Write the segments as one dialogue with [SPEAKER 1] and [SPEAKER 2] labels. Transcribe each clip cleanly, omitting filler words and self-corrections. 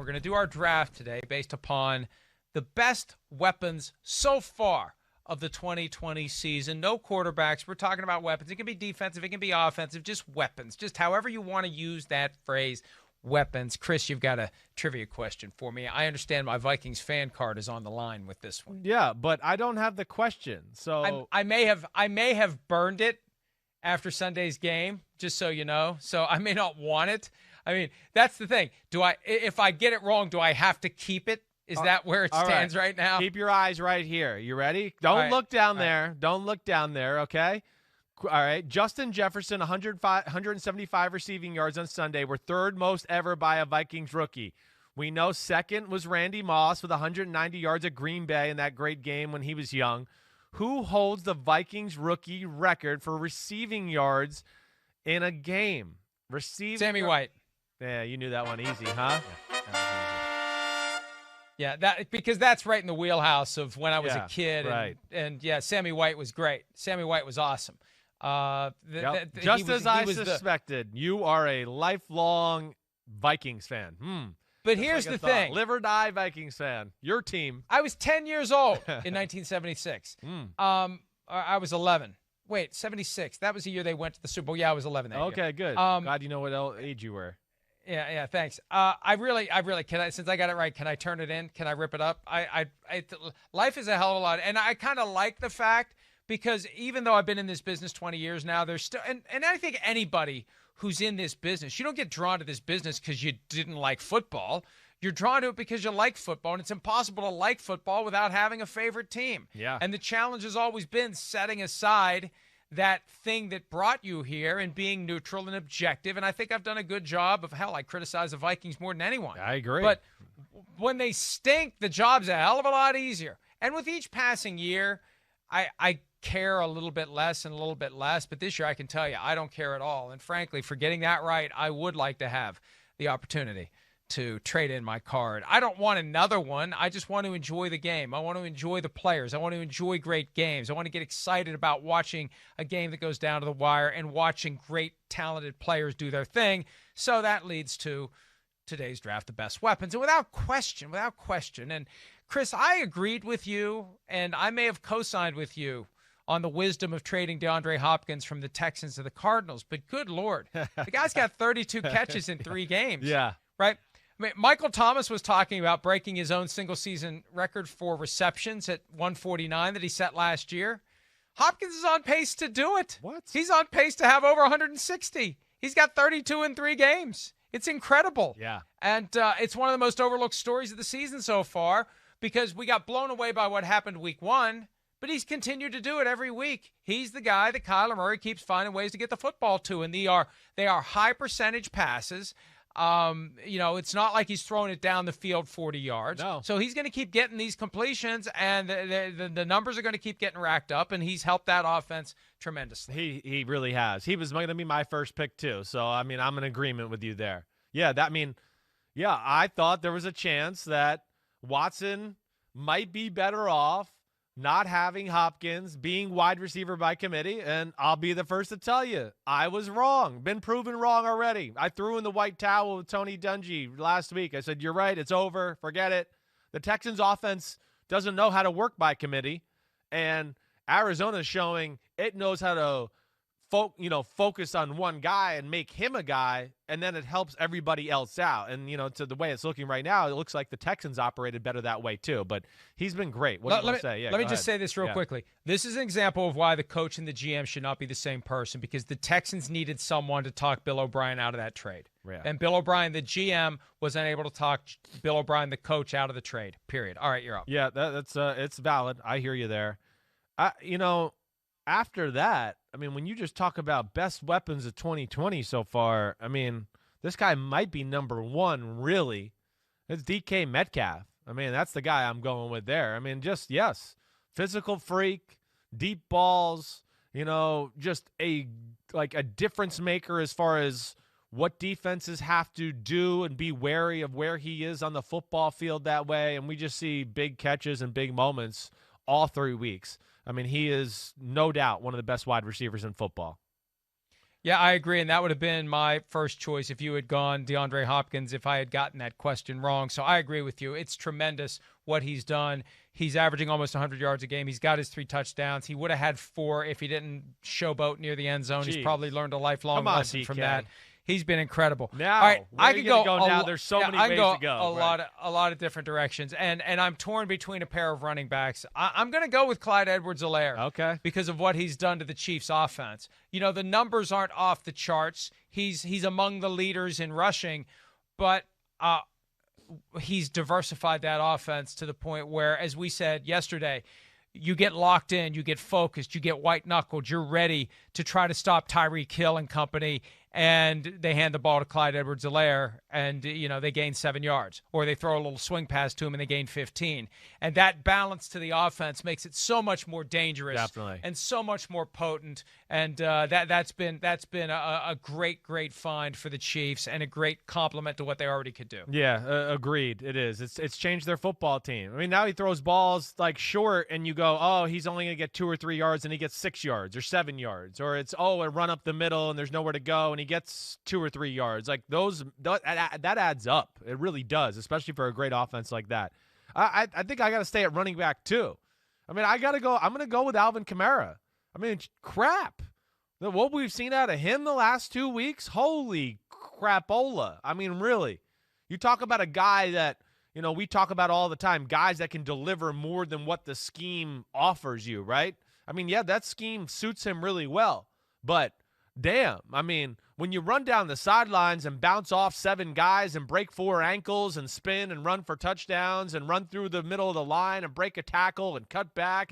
[SPEAKER 1] we're going to do our draft today based upon the best weapons so far of the 2020 season. No quarterbacks. We're talking about weapons. It can be defensive. It can be offensive. Just weapons. Just however you want to use that phrase, weapons. Chris, you've got a trivia question for me. I understand my Vikings fan card is on the line with this one.
[SPEAKER 2] Yeah, but I don't have the question. So
[SPEAKER 1] I may have burned it after Sunday's game, just so you know. So I may not want it. I mean, that's the thing. If I get it wrong, do I have to keep it? Is that where it stands right now?
[SPEAKER 2] Keep your eyes right here. You ready? Don't look down there. Don't look down there, okay? All right. Justin Jefferson, 175 receiving yards on Sunday. We're third most ever by a Vikings rookie. We know second was Randy Moss with 190 yards at Green Bay in that great game when he was young. Who holds the Vikings rookie record for receiving yards in a game?
[SPEAKER 1] Sammy White.
[SPEAKER 2] Yeah, you knew that one easy, huh?
[SPEAKER 1] Yeah, because that's right in the wheelhouse of when I was a kid.
[SPEAKER 2] Right.
[SPEAKER 1] And yeah, Sammy White was great. Sammy White was awesome.
[SPEAKER 2] Just as I suspected, you are a lifelong Vikings fan.
[SPEAKER 1] But here's the thing.
[SPEAKER 2] Live or die Vikings fan. Your team.
[SPEAKER 1] I was 10 years old in 1976. I was 11. Wait, 76. That was the year they went to the Super Bowl. Yeah, I was 11 that year.
[SPEAKER 2] Okay, good. Glad you know what age you were.
[SPEAKER 1] Yeah, thanks. I really, can I, since I got it right, can I turn it in? Can I rip it up? Life is a hell of a lot. And I kind of like the fact, because even though I've been in this business 20 years now, there's still, and I think anybody who's in this business, you don't get drawn to this business because you didn't like football. You're drawn to it because you like football, and it's impossible to like football without having a favorite team.
[SPEAKER 2] Yeah.
[SPEAKER 1] And the challenge has always been setting aside that thing that brought you here and being neutral and objective. And I think I've done a good job of, I criticize the Vikings more than anyone.
[SPEAKER 2] I agree.
[SPEAKER 1] But when they stink, the job's a hell of a lot easier. And with each passing year, I care a little bit less and a little bit less. But this year, I can tell you, I don't care at all. And frankly, for getting that right, I would like to have the opportunity to trade in my card. I don't want another one. I just want to enjoy the game. I want to enjoy the players. I want to enjoy great games. I want to get excited about watching a game that goes down to the wire and watching great, talented players do their thing. So that leads to today's draft, the best weapons. And without question, and Chris, I agreed with you, and I may have co-signed with you on the wisdom of trading DeAndre Hopkins from the Texans to the Cardinals. But good Lord, the guy's got 32 catches in 3 games.
[SPEAKER 2] Yeah.
[SPEAKER 1] Right? I mean, Michael Thomas was talking about breaking his own single-season record for receptions at 149 that he set last year. Hopkins is on pace to do it.
[SPEAKER 2] What?
[SPEAKER 1] He's on pace to have over 160. He's got 32 in 3 games. It's incredible.
[SPEAKER 2] Yeah.
[SPEAKER 1] And it's one of the most overlooked stories of the season so far, because we got blown away by what happened week 1, but he's continued to do it every week. He's the guy that Kyler Murray keeps finding ways to get the football to, and they are high percentage passes. It's not like he's throwing it down the field 40 yards.
[SPEAKER 2] No.
[SPEAKER 1] So he's going to keep getting these completions, and the numbers are going to keep getting racked up, and he's helped that offense tremendously.
[SPEAKER 2] He really has. He was going to be my first pick too. So, I mean, I'm in agreement with you there. Yeah, I thought there was a chance that Watson might be better off not having Hopkins, being wide receiver by committee, and I'll be the first to tell you, I was wrong. Been proven wrong already. I threw in the white towel with Tony Dungy last week. I said, you're right, it's over, forget it. The Texans offense doesn't know how to work by committee, and Arizona's showing it knows how to focus on one guy and make him a guy, and then it helps everybody else out. And, to the way it's looking right now, it looks like the Texans operated better that way too. But he's been great. What do you want to say? Yeah,
[SPEAKER 1] let me just say this real quickly. This is an example of why the coach and the GM should not be the same person, because the Texans needed someone to talk Bill O'Brien out of that trade.
[SPEAKER 2] Yeah.
[SPEAKER 1] And Bill O'Brien, the GM, was unable to talk Bill O'Brien, the coach, out of the trade, period. All right, you're up.
[SPEAKER 2] Yeah, that's it's valid. I hear you there. After that, I mean, when you just talk about best weapons of 2020 so far, I mean, this guy might be number 1, really. It's DK Metcalf. I mean, that's the guy I'm going with there. I mean, physical freak, deep balls, just a difference maker as far as what defenses have to do and be wary of where he is on the football field that way. And we just see big catches and big moments all 3 weeks. I mean, he is no doubt one of the best wide receivers in football.
[SPEAKER 1] Yeah, I agree, and that would have been my first choice if you had gone DeAndre Hopkins if I had gotten that question wrong. So I agree with you. It's tremendous what he's done. He's averaging almost 100 yards a game. He's got his 3 touchdowns. He would have had 4 if he didn't showboat near the end zone.
[SPEAKER 2] Jeez.
[SPEAKER 1] He's probably learned a lifelong lesson from that. He's been incredible.
[SPEAKER 2] Now,
[SPEAKER 1] all right,
[SPEAKER 2] I
[SPEAKER 1] could go
[SPEAKER 2] now. There's so many ways to go.
[SPEAKER 1] A lot of different directions, and I'm torn between a pair of running backs. I'm going to go with Clyde Edwards-Helaire.
[SPEAKER 2] Okay.
[SPEAKER 1] Because of what he's done to the Chiefs' offense. You know, the numbers aren't off the charts. He's among the leaders in rushing, but he's diversified that offense to the point where, as we said yesterday, you get locked in, you get focused, you get white-knuckled, you're ready to try to stop Tyreek Hill and company, and they hand the ball to Clyde Edwards-Helaire, and, they gain 7 yards. Or they throw a little swing pass to him, and they gain 15. And that balance to the offense makes it so much more dangerous.
[SPEAKER 2] Definitely.
[SPEAKER 1] And so much more potent. And that's been a great, great find for the Chiefs and a great compliment to what they already could do.
[SPEAKER 2] Yeah, agreed. It is. It's changed their football team. I mean, now he throws balls like short, and you go, oh, he's only going to get 2 or 3 yards, and he gets 6 yards or 7 yards. Or it's, a run up the middle, and there's nowhere to go, and he gets 2 or 3 yards. Like that adds up. It really does, especially for a great offense like that. I think I got to stay at running back too. I mean, I'm going to go with Alvin Kamara. I mean, crap. What we've seen out of him the last 2 weeks, holy crapola. I mean, really. You talk about a guy that, we talk about all the time, guys that can deliver more than what the scheme offers you, right? I mean, yeah, that scheme suits him really well. But damn, I mean, when you run down the sidelines and bounce off 7 guys and break 4 ankles and spin and run for touchdowns and run through the middle of the line and break a tackle and cut back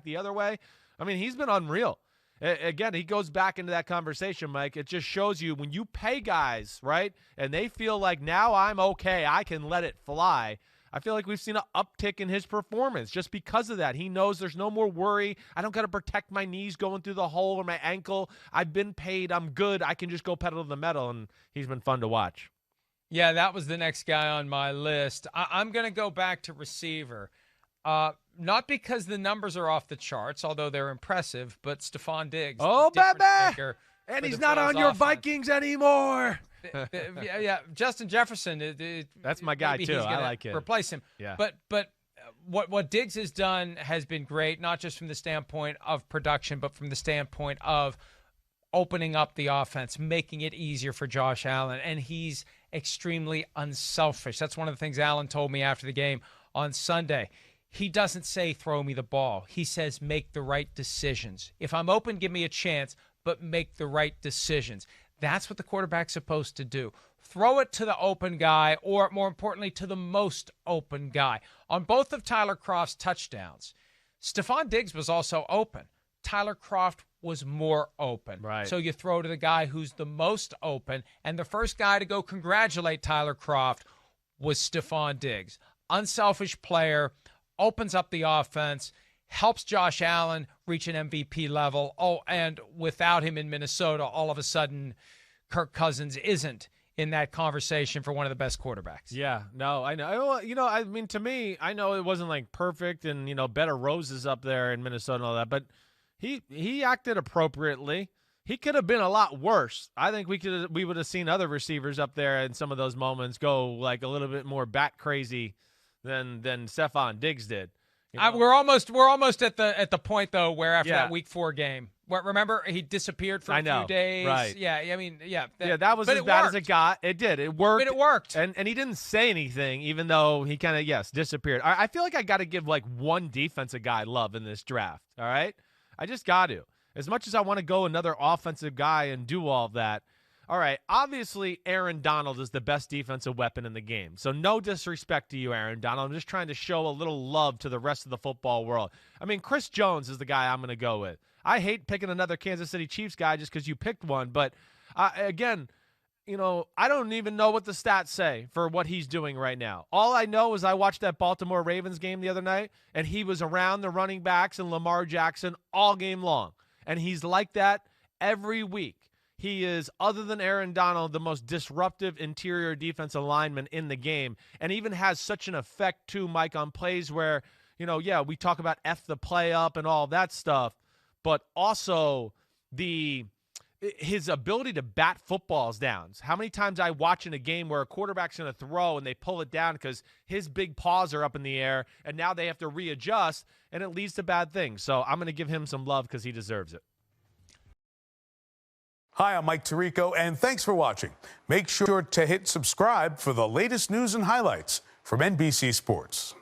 [SPEAKER 2] the other way, I mean, he's been unreal. Again, he goes back into that conversation, Mike. It just shows you when you pay guys, right, and they feel like now I'm okay, I can let it fly. I feel like we've seen an uptick in his performance just because of that. He knows there's no more worry. I don't got to protect my knees going through the hole or my ankle. I've been paid. I'm good. I can just go pedal to the metal, and he's been fun to watch.
[SPEAKER 1] Yeah, that was the next guy on my list. I'm going to go back to receiver. Not because the numbers are off the charts, although they're impressive, but Stephon Diggs.
[SPEAKER 2] Oh, baby! And he's not on your Vikings anymore.
[SPEAKER 1] Yeah, Justin Jefferson.
[SPEAKER 2] That's my guy too. I like it.
[SPEAKER 1] Replace him.
[SPEAKER 2] Yeah.
[SPEAKER 1] But what Diggs has done has been great, not just from the standpoint of production, but from the standpoint of opening up the offense, making it easier for Josh Allen, and he's extremely unselfish. That's one of the things Allen told me after the game on Sunday. He doesn't say throw me the ball. He says make the right decisions. If I'm open, give me a chance, but make the right decisions. That's what the quarterback's supposed to do. Throw it to the open guy, or more importantly, to the most open guy. On both of Tyler Kroft's touchdowns, Stephon Diggs was also open. Tyler Kroft was more open.
[SPEAKER 2] Right.
[SPEAKER 1] So you throw to the guy who's the most open, and the first guy to go congratulate Tyler Kroft was Stephon Diggs. Unselfish player, opens up the offense, helps Josh Allen reach an MVP level. Oh, and without him in Minnesota, all of a sudden, Kirk Cousins isn't in that conversation for one of the best quarterbacks.
[SPEAKER 2] Yeah, no, I know. I mean, to me, I know it wasn't like perfect and, better roses up there in Minnesota and all that, but he acted appropriately. He could have been a lot worse. I think we would have seen other receivers up there in some of those moments go like a little bit more bat crazy than Stephon Diggs did.
[SPEAKER 1] We're almost at the point though where after that Week 4 game, remember he disappeared for a few days.
[SPEAKER 2] Right.
[SPEAKER 1] Yeah, I mean,
[SPEAKER 2] that was as bad as it got. It did. It worked.
[SPEAKER 1] But it worked.
[SPEAKER 2] And he didn't say anything, even though he kind of disappeared. I feel like I got to give like one defensive guy love in this draft. All right, I just got to. As much as I want to go another offensive guy and do all of that. All right, obviously Aaron Donald is the best defensive weapon in the game. So no disrespect to you, Aaron Donald. I'm just trying to show a little love to the rest of the football world. I mean, Chris Jones is the guy I'm going to go with. I hate picking another Kansas City Chiefs guy just because you picked one. But, again, I don't even know what the stats say for what he's doing right now. All I know is I watched that Baltimore Ravens game the other night, and he was around the running backs and Lamar Jackson all game long. And he's like that every week. He is, other than Aaron Donald, the most disruptive interior defensive lineman in the game, and even has such an effect, too, Mike, on plays where, we talk about F the play up and all that stuff, but also the his ability to bat footballs down. How many times I watch in a game where a quarterback's going to throw and they pull it down because his big paws are up in the air, and now they have to readjust, and it leads to bad things. So I'm going to give him some love because he deserves it.
[SPEAKER 3] Hi, I'm Mike Tirico, and thanks for watching. Make sure to hit subscribe for the latest news and highlights from NBC Sports.